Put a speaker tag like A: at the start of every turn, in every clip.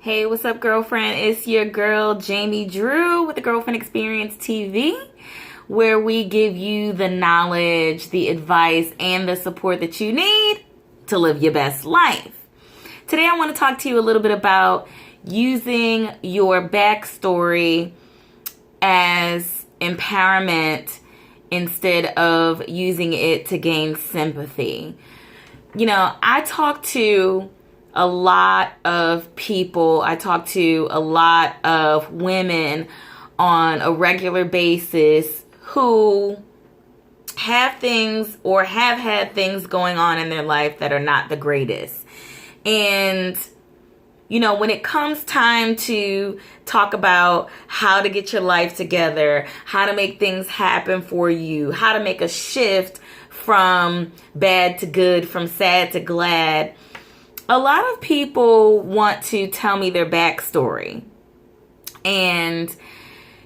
A: Hey, what's up, girlfriend? It's your girl, Jamie Drew, with the Girlfriend Experience TV, where we give you the knowledge, the advice, and the support that you need to live your best life. Today, I want to talk to you a little bit about using your backstory as empowerment instead of using it to gain sympathy. You know, I talk to a lot of people. I talk to a lot of women on a regular basis who have things or have had things going on in their life that are not the greatest. And, you know, when it comes time to talk about how to get your life together, how to make things happen for you, how to make a shift from bad to good, from sad to glad, a lot of people want to tell me their backstory. And,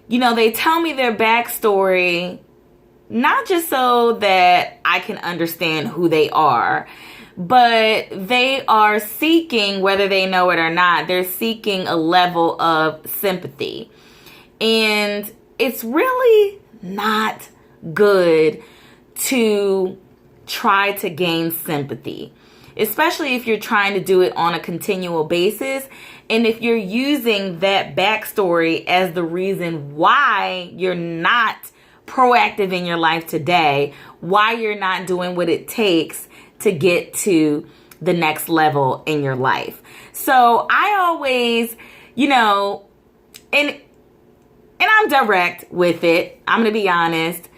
A: you know, they tell me their backstory not just so that I can understand who they are, but they are seeking, whether they know it or not, they're seeking a level of sympathy. And it's really not good to try to gain sympathy, especially if you're trying to do it on a continual basis. And if you're using that backstory as the reason why you're not proactive in your life today, why you're not doing what it takes to get to the next level in your life. So I always, you know, and I'm direct with it. I'm going to be honest.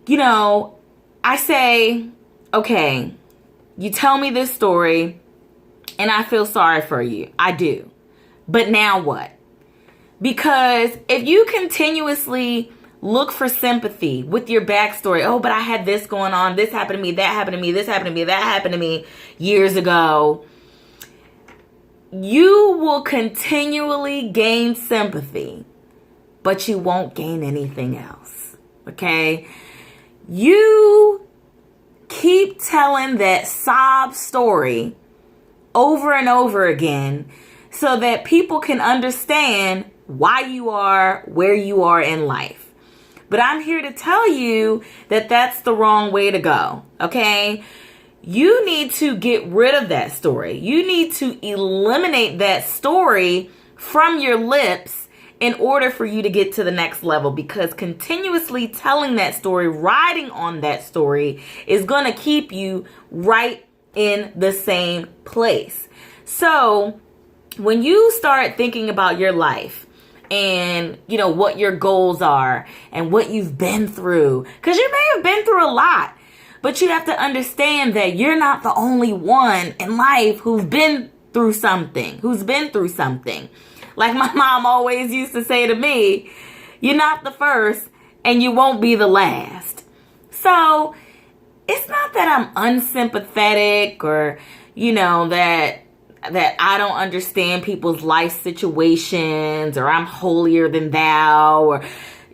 A: You know, I say, okay, you tell me this story and I feel sorry for you. I do. But now what? Because if you continuously look for sympathy with your backstory, oh, but I had this going on, this happened to me, that happened to me, this happened to me, that happened to me years ago, you will continually gain sympathy, but you won't gain anything else. Okay? You keep telling that sob story over and over again so that people can understand why you are where you are in life. But I'm here to tell you that that's the wrong way to go, okay? You need to get rid of that story. You need to eliminate that story from your lips in order for you to get to the next level, because continuously telling that story, riding on that story, is going to keep you right in the same place. So when you start thinking about your life and, you know, what your goals are and what you've been through, because you may have been through a lot, but you have to understand that you're not the only one in life who's been through something. Like my mom always used to say to me, you're not the first and you won't be the last. So it's not that I'm unsympathetic or, you know, that I don't understand people's life situations, or I'm holier than thou, or,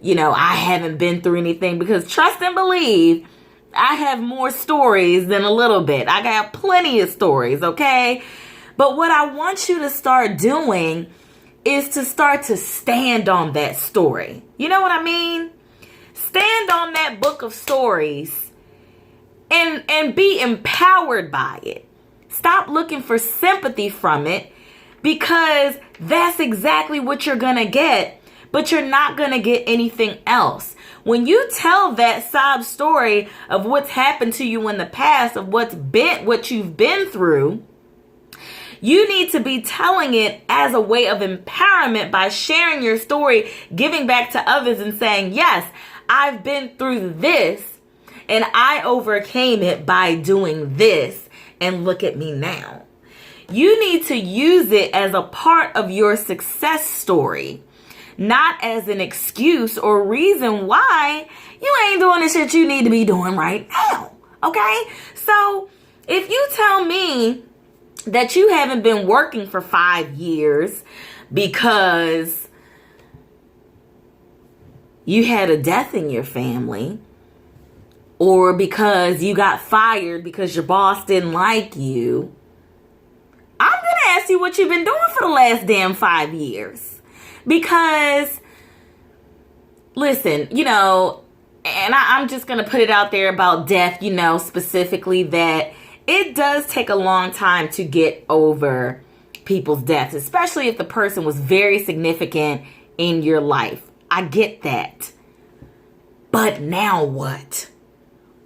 A: you know, I haven't been through anything, because trust and believe, I have more stories than a little bit. I got plenty of stories, okay? But what I want you to start doing is to start to stand on that story. You know what I mean? Stand on that book of stories and be empowered by it. Stop looking for sympathy from it, because that's exactly what you're going to get, but you're not going to get anything else. When you tell that sob story of what's happened to you in the past, of what you've been through, you need to be telling it as a way of empowerment by sharing your story, giving back to others and saying, yes, I've been through this and I overcame it by doing this, and look at me now. You need to use it as a part of your success story, not as an excuse or reason why you ain't doing the shit you need to be doing right now. Okay? So if you tell me that you haven't been working for 5 years because you had a death in your family, or because you got fired because your boss didn't like you, I'm going to ask you what you've been doing for the last damn 5 years. Because, listen, and I'm just going to put it out there about death, specifically that it does take a long time to get over people's deaths, especially if the person was very significant in your life. I get that. But now what?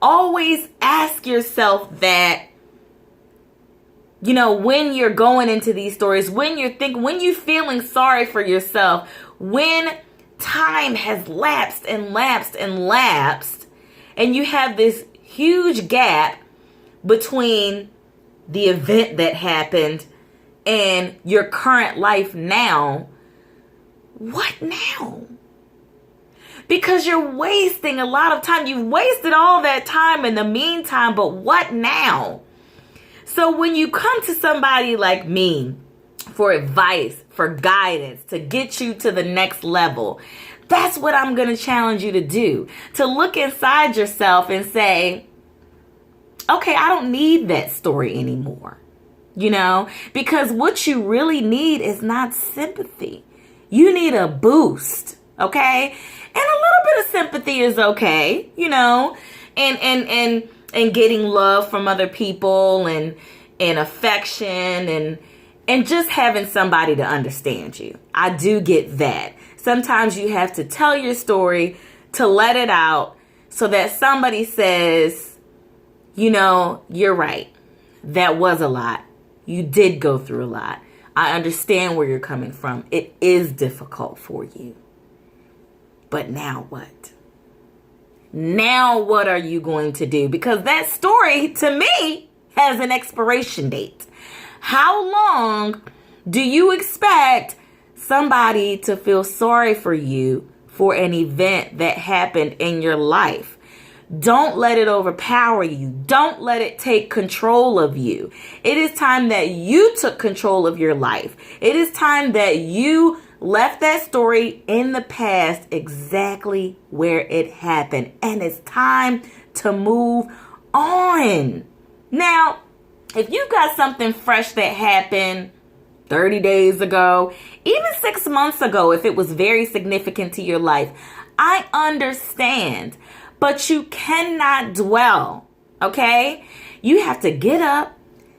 A: Always ask yourself that, when you're going into these stories, when you're feeling sorry for yourself, when time has lapsed and lapsed and lapsed, and you have this huge gap between the event that happened and your current life now, what now? Because you're wasting a lot of time. You've wasted all that time in the meantime, but what now? So when you come to somebody like me for advice, for guidance, to get you to the next level, that's what I'm going to challenge you to do. To look inside yourself and say, okay, I don't need that story anymore. Because what you really need is not sympathy. You need a boost, okay? And a little bit of sympathy is okay, and getting love from other people and affection and just having somebody to understand you. I do get that. Sometimes you have to tell your story to let it out so that somebody says, you're right. That was a lot. You did go through a lot. I understand where you're coming from. It is difficult for you. But now what? Now what are you going to do? Because that story, to me, has an expiration date. How long do you expect somebody to feel sorry for you for an event that happened in your life? Don't let it overpower you. Don't let it take control of you. It is time that you took control of your life. It is time that you left that story in the past exactly where it happened. And it's time to move on. Now, if you've got something fresh that happened 30 days ago, even 6 months ago, if it was very significant to your life, I understand. But you cannot dwell, okay? You have to get up,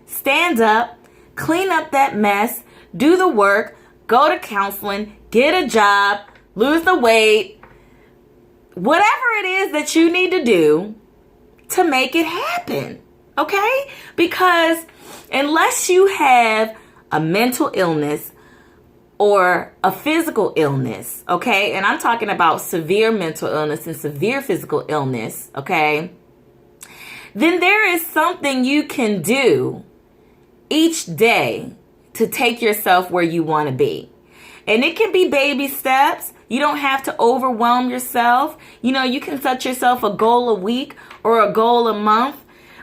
A: stand up, clean up that mess, do the work, go to counseling, get a job, lose the weight, whatever it is that you need to do to make it happen, okay? Because unless you have a mental illness or a physical illness, okay? And I'm talking about severe mental illness and severe physical illness, okay? Then there is something you can do each day to take yourself where you want to be. And it can be baby steps. You don't have to overwhelm yourself. You can set yourself a goal a week or a goal a month.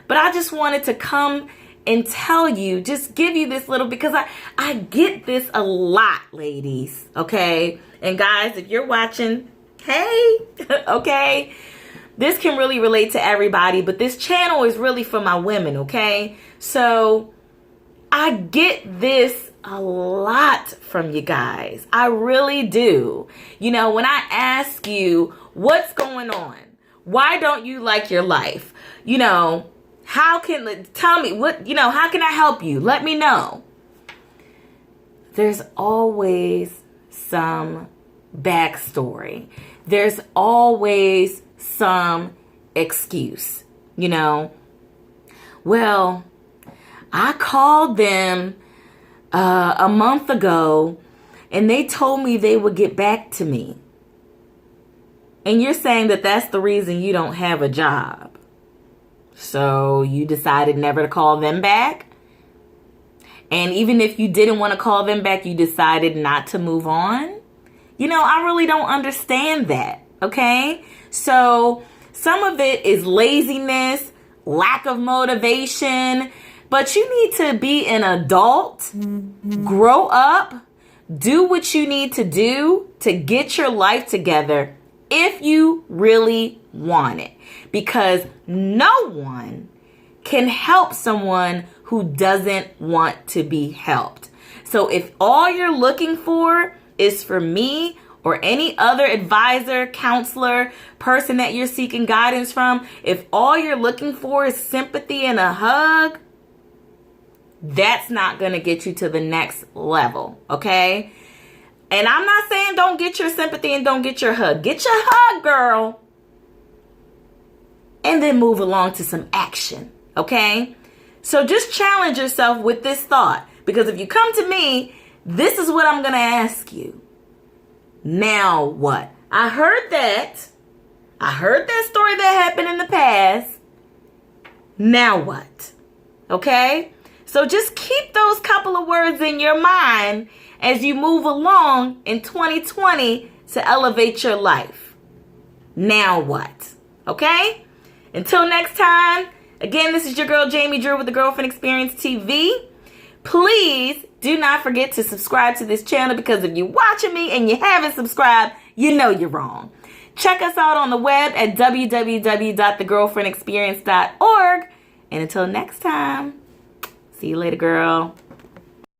A: But I just wanted to come and tell you, just give you this little, because I get this a lot, ladies, okay? And guys, if you're watching, hey, okay? This can really relate to everybody, but this channel is really for my women, okay? So I get this a lot from you guys. I really do. When I ask you, what's going on? Why don't you like your life? Tell me how can I help you? Let me know. There's always some backstory. There's always some excuse, Well, I called them a month ago and they told me they would get back to me. And you're saying that that's the reason you don't have a job. So you decided never to call them back? And even if you didn't want to call them back, you decided not to move on? I really don't understand that, okay? So some of it is laziness, lack of motivation, but you need to be an adult, grow up, do what you need to do to get your life together if you really want it. Because no one can help someone who doesn't want to be helped. So if all you're looking for is for me or any other advisor, counselor, person that you're seeking guidance from, if all you're looking for is sympathy and a hug, that's not going to get you to the next level, okay? And I'm not saying don't get your sympathy and don't get your hug. Get your hug, girl. And then move along to some action, okay? So just challenge yourself with this thought. Because if you come to me, this is what I'm going to ask you. Now what? I heard that story that happened in the past. Now what? Okay? So just keep those couple of words in your mind as you move along in 2020 to elevate your life. Now what? Okay? Until next time, again, this is your girl Jamie Drew with the Girlfriend Experience TV. Please do not forget to subscribe to this channel, because if you're watching me and you haven't subscribed, you know you're wrong. Check us out on the web at www.thegirlfriendexperience.org. And until next time, see you later, girl.